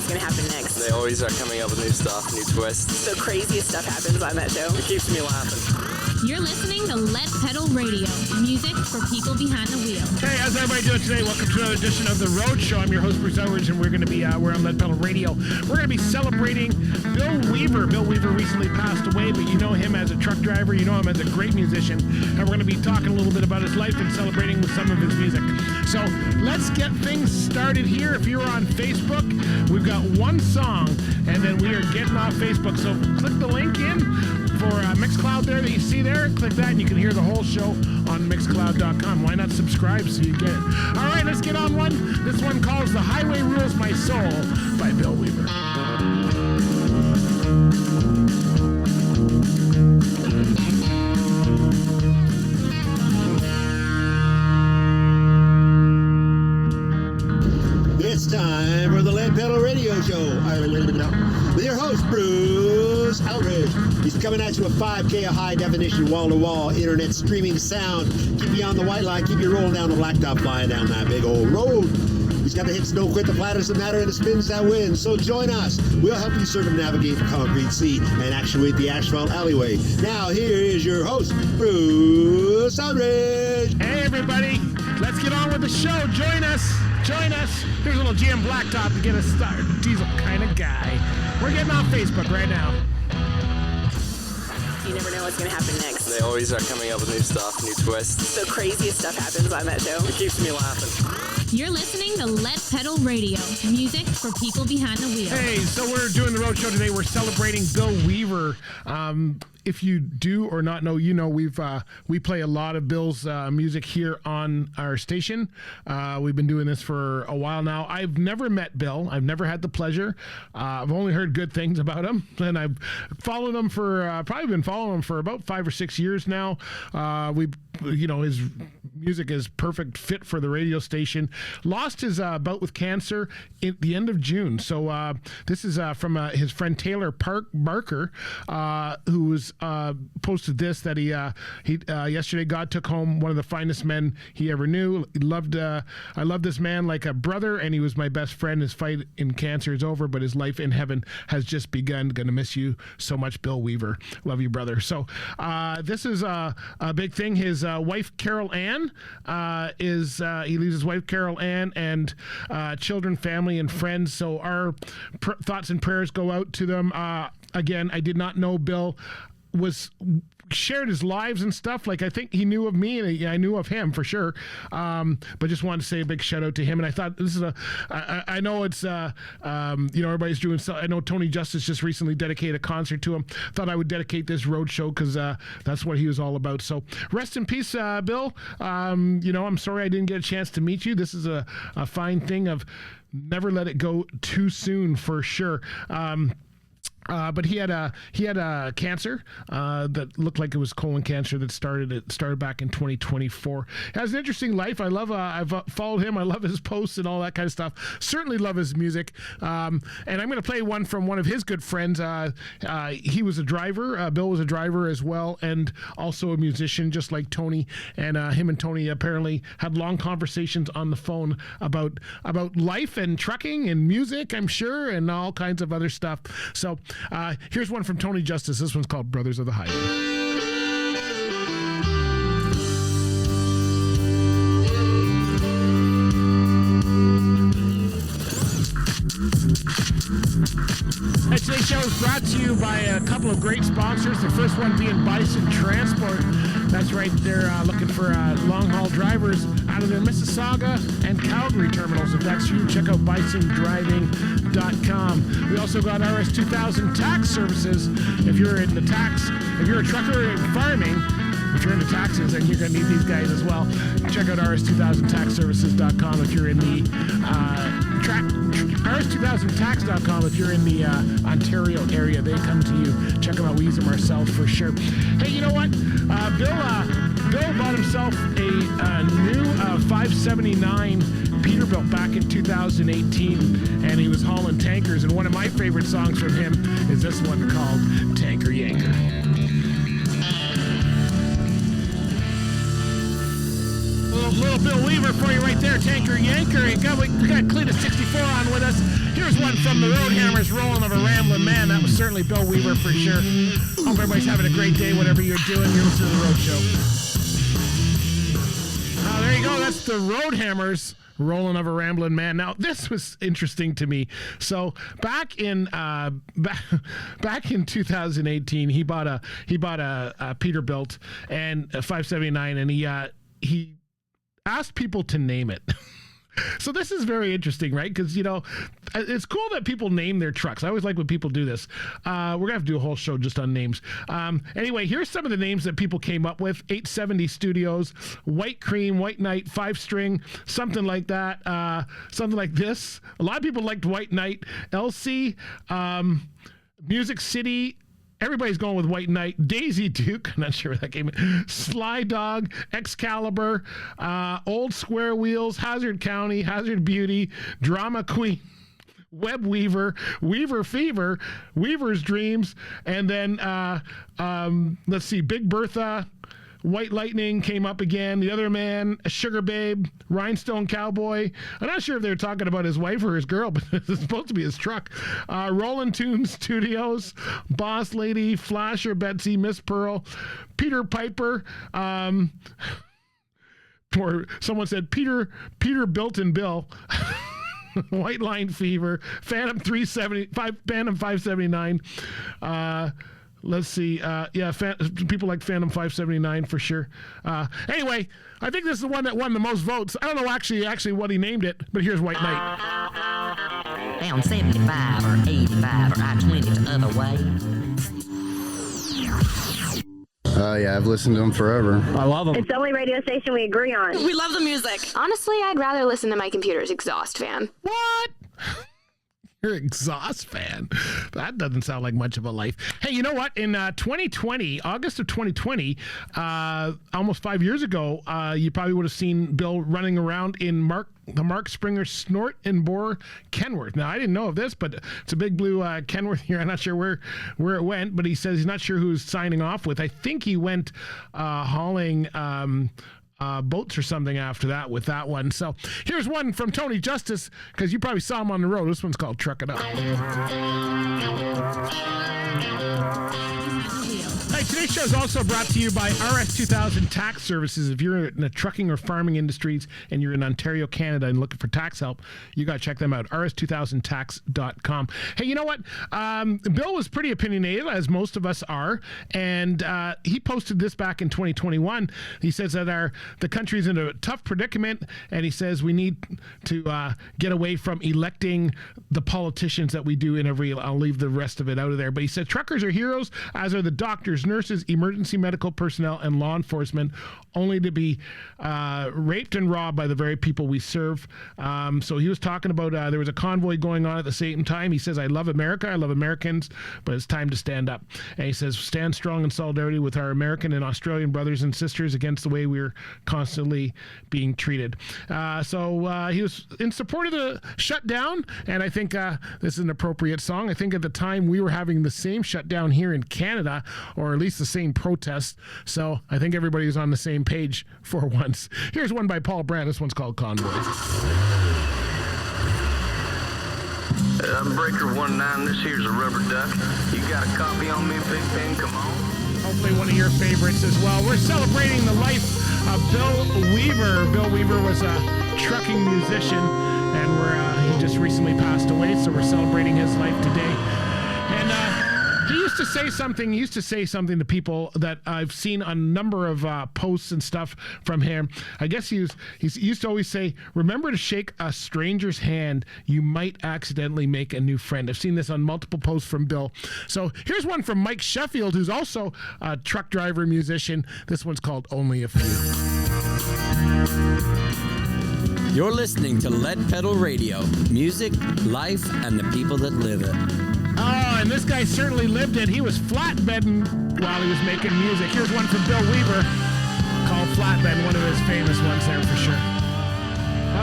what's going to happen next. They always are coming up with new stuff, new twists. The craziest stuff happens on that show. It keeps me laughing. You're listening to Lead Pedal Radio, music for people behind the wheel. Hey, how's everybody doing today? Welcome to another edition of The Road Show. I'm your host, Bruce Elridge, and we're on Lead Pedal Radio. We're going to be celebrating Bill Weaver. Bill Weaver recently passed away, but you know him as a truck driver. You know him as a great musician. And we're going to be talking a little bit about his life and celebrating with some of his music. So let's get things started here. If you're on Facebook, we've got one song, and then we are getting off Facebook. So click the link in for Mixcloud there that you see there. Click that and you can hear the whole show on Mixcloud.com. Why not subscribe so you get it? All right, let's get on one. This one calls The Highway Rules My Soul by Bill Weaver. It's time for the Lead Pedal Radio Show. With your host, Bruce Elridge. He's coming at you with 5K of high-definition, wall-to-wall internet streaming sound. Keep you on the white line, keep you rolling down the blacktop, flying down that big old road. He's got the hits, don't quit, the platters that matter, and the spins that win. So join us. We'll help you circumnavigate the concrete sea and actuate the asphalt alleyway. Now, here is your host, Bruce Elridge. Hey, everybody. Let's get on with the show. Join us. Join us. Here's a little GM Blacktop to get us started. Diesel kind of guy. We're getting on Facebook right now. You never know what's going to happen next. They always are coming up with new stuff, new twists. The craziest stuff happens on that show. It keeps me laughing. You're listening to Lead Pedal Radio, music for people behind the wheel. Hey, so we're doing the road show today. We're celebrating Bill Weaver. If you do or not know, you know we play a lot of Bill's music here on our station. We've been doing this for a while now. I've never met Bill. I've never had the pleasure. I've only heard good things about him, and I've followed him for probably been following him for about 5 or 6 years now. His music is perfect fit for the radio station. Lost his bout with cancer at the end of June. So this is from his friend Taylor Barker, who was posted this, that he yesterday, God took home one of the finest men he ever knew. I loved this man like a brother, and he was my best friend. His fight in cancer is over, but his life in heaven has just begun. Gonna miss you so much, Bill Weaver. Love you, brother. So this is a big thing. His wife Carol Ann he leaves his wife Carol Ann and children, family, and friends. So our thoughts and prayers go out to them. Again, I did not know Bill shared his lives and stuff. Like, I think he knew of me, and I knew of him for sure. But just wanted to say a big shout out to him. And I thought this is I know it's, everybody's doing so. I know Tony Justice just recently dedicated a concert to him. Thought I would dedicate this road show because that's what he was all about. So rest in peace, Bill. I'm sorry I didn't get a chance to meet you. This is a fine thing of never let it go too soon, for sure. But he had a cancer that looked like it was colon cancer that started back in 2024. He has an interesting life. I've followed him. I love his posts and all that kind of stuff. Certainly love his music. And I'm going to play one from one of his good friends. He was a driver. Bill was a driver as well, and also a musician, just like Tony. And him and Tony apparently had long conversations on the phone about life and trucking and music, I'm sure, and all kinds of other stuff. So here's one from Tony Justice. This one's called Brothers of the Highway. Today's show is brought to you by a couple of great sponsors. The first one being Bison Transport. That's right, they're looking for long-haul drivers out of their Mississauga and Calgary terminals. If that's you, check out bisondriving.com. We also got RS2000 Tax Services. If you're a trucker in farming, if you're into taxes, then you're going to need these guys as well. Check out rs2000taxservices.com if you're in the rs2000tax.com if you're in the Ontario area. They come to you. Check them out. We use them ourselves for sure. Hey, you know what? Bill bought himself a new 579 Peterbilt back in 2018, and he was hauling tankers. And one of my favorite songs from him is this one called Tanker Yanker. little Bill Weaver for you right there, Tanker Yanker. We got Cletus 64 on with us. Here's one from the Roadhammers, Rolling of a Ramblin' Man. That was certainly Bill Weaver for sure. Hope everybody's having a great day, whatever you're doing. You're listening to the Road Show. There you go. That's the Roadhammers, Rolling of a Ramblin' Man. Now, this was interesting to me. So back in back in 2018, he bought a Peterbilt and a 579, and he asked people to name it. So this is very interesting, right? Because, you know, it's cool that people name their trucks. I always like when people do this. We're going to have to do a whole show just on names. Anyway, here's some of the names that people came up with. 870 Studios, White Cream, White Knight, 5-string, something like that. Something like this. A lot of people liked White Knight. LC, Music City. Everybody's going with White Knight. Daisy Duke, I'm not sure where that came in. Sly Dog, Excalibur, Old Square Wheels, Hazard County, Hazard Beauty, Drama Queen, Web Weaver, Weaver Fever, Weaver's Dreams, and then let's see, Big Bertha, White Lightning came up again. The Other Man, Sugar Babe, Rhinestone Cowboy. I'm not sure if they're talking about his wife or his girl, but it's supposed to be his truck. Rollin' Tunes Studios, Boss Lady, Flasher Betsy, Miss Pearl, Peter Piper. Or someone said Peter Built and Bill. White Line Fever, Phantom 579. Let's see. People like Phantom 579 for sure. Anyway, I think this is the one that won the most votes. I don't know actually what he named it, but here's White Knight. Down 75 or 85 or I-20 the other way. Yeah, I've listened to them forever. I love them. It's the only radio station we agree on. We love the music. Honestly, I'd rather listen to my computer's exhaust fan. What? You're an exhaust fan. That doesn't sound like much of a life. Hey, you know what? In 2020, August of 2020, almost 5 years ago, you probably would have seen Bill running around in the Mark Springer Snort and Bore Kenworth. Now, I didn't know of this, but it's a big blue Kenworth here. I'm not sure where it went, but he says he's not sure who's signing off with. I think he went hauling boats or something after that with that one. So here's one from Tony Justice, because you probably saw him on the road. This one's called Truck It Up. Hey, today's show is also brought to you by RS2000 Tax Services. If you're in the trucking or farming industries and you're in Ontario, Canada, and looking for tax help, you got to check them out, rs2000tax.com. Hey, you know what? Bill was pretty opinionated, as most of us are, and he posted this back in 2021. He says that the country's in a tough predicament, and he says we need to get away from electing the politicians that we do in every. I'll leave the rest of it out of there. But he said truckers are heroes, as are the doctors, nurses, emergency medical personnel, and law enforcement, only to be raped and robbed by the very people we serve. So he was talking about there was a convoy going on at the same time. He says, I love America, I love Americans, but it's time to stand up. And he says, stand strong in solidarity with our American and Australian brothers and sisters against the way we're constantly being treated. So he was in support of the shutdown, and I think this is an appropriate song. I think at the time we were having the same shutdown here in Canada, or at least the same protest. So I think everybody was on the same page for once. Here's one by Paul Brand. This one's called Convoys. Breaker 19, this here's a rubber duck. You got a copy on me, Big Ben? Come on. Hopefully one of your favorites as well. We're celebrating the life of Bill Weaver. Bill Weaver was a trucking musician, and he just recently passed away, so we're celebrating his life today. And he used to say something to people that I've seen a number of posts and stuff from him. I guess he used to always say, remember to shake a stranger's hand. You might accidentally make a new friend. I've seen this on multiple posts from Bill. So here's one from Mike Sheffield, who's also a truck driver musician. This one's called Only a Few. You're listening to Lead Pedal Radio. Music, life, and the people that live it. Oh, and this guy certainly lived it. He was flatbedding while he was making music. Here's one from Bill Weaver called Flatbed, one of his famous ones there for sure.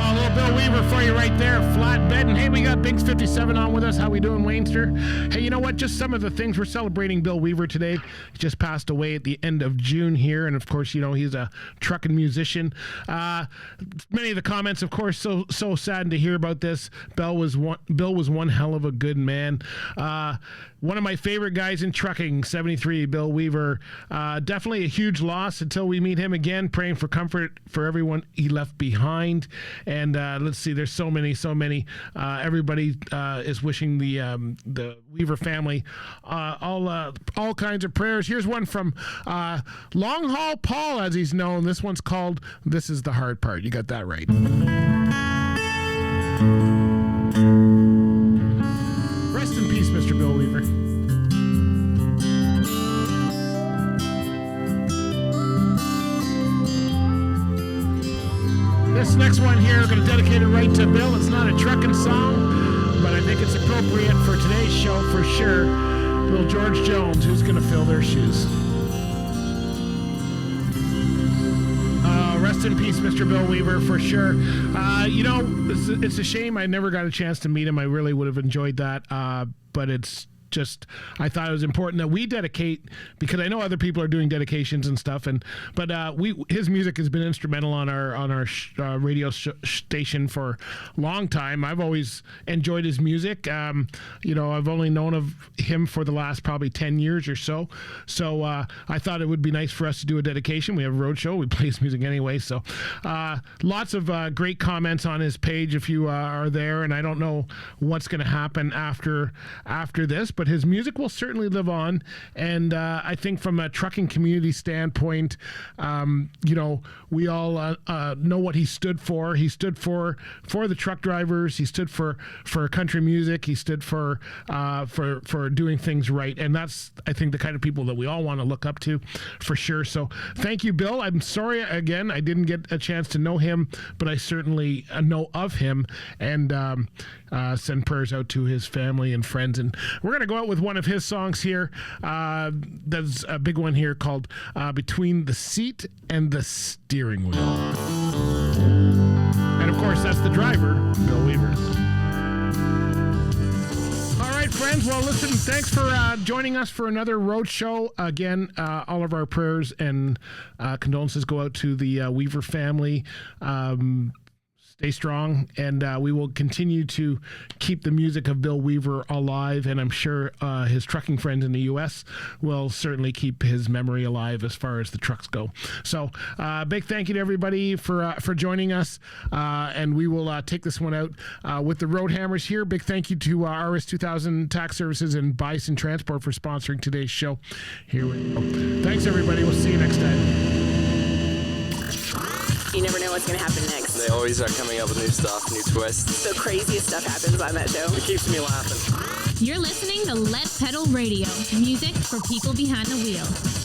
Oh, a little Bill Weaver for you right there, Flatbed. And hey, we got Binks 57 on with us. How we doing, Wainster? Hey, you know what? Just some of the things. We're celebrating Bill Weaver today. He just passed away at the end of June here. And of course, you know, he's a trucking musician. Many of the comments, of course, so saddened to hear about this. Bill was one hell of a good man. One of my favorite guys in trucking, 73, Bill Weaver. Definitely a huge loss until we meet him again. Praying for comfort for everyone he left behind. And let's see, there's so many. Everybody is wishing the Weaver family all kinds of prayers. Here's one from Long Haul Paul, as he's known. This one's called "This Is the Hard Part." You got that right. Rest in peace, Mr. Bill Weaver. This next one here, we're going to dedicate it right to Bill. It's not a trucking song, but I think it's appropriate for today's show for sure. Little George Jones, who's going to fill their shoes? Rest in peace, Mr. Bill Weaver, for sure. You know, it's a shame I never got a chance to meet him. I really would have enjoyed that, but it's just, I thought it was important that we dedicate, because I know other people are doing dedications and stuff, but his music has been instrumental on our radio station for a long time. I've always enjoyed his music. You know, I've only known of him for the last probably 10 years or so. So I thought it would be nice for us to do a dedication. We have a road show. We play his music anyway. So lots of great comments on his page if you are there. And I don't know what's going to happen after this, but his music will certainly live on. And I think from a trucking community standpoint, you know, we all know what he stood for. He stood for the truck drivers. He stood for country music. He stood for doing things right. And that's, I think, the kind of people that we all want to look up to for sure. So thank you, Bill. I'm sorry, again, I didn't get a chance to know him, but I certainly know of him, and send prayers out to his family and friends. And we're going to go out with one of his songs here. There's a big one here called Between the Seat and the Steering Wheel. And of course, that's the driver, Bill Weaver. All right, friends. Well, listen, thanks for joining us for another road show. Again, all of our prayers and condolences go out to the Weaver family. Stay strong, and we will continue to keep the music of Bill Weaver alive, and I'm sure his trucking friends in the U.S. will certainly keep his memory alive as far as the trucks go. So big thank you to everybody for joining us, and we will take this one out with the Road Hammers here. Big thank you to RS 2000 Tax Services and Bison Transport for sponsoring today's show. Here we go. Thanks, everybody. We'll see you next time. You never know what's going to happen next. They always are coming up with new stuff, new twists. The craziest stuff happens on that show. It keeps me laughing. You're listening to Let Pedal Radio, music for people behind the wheel.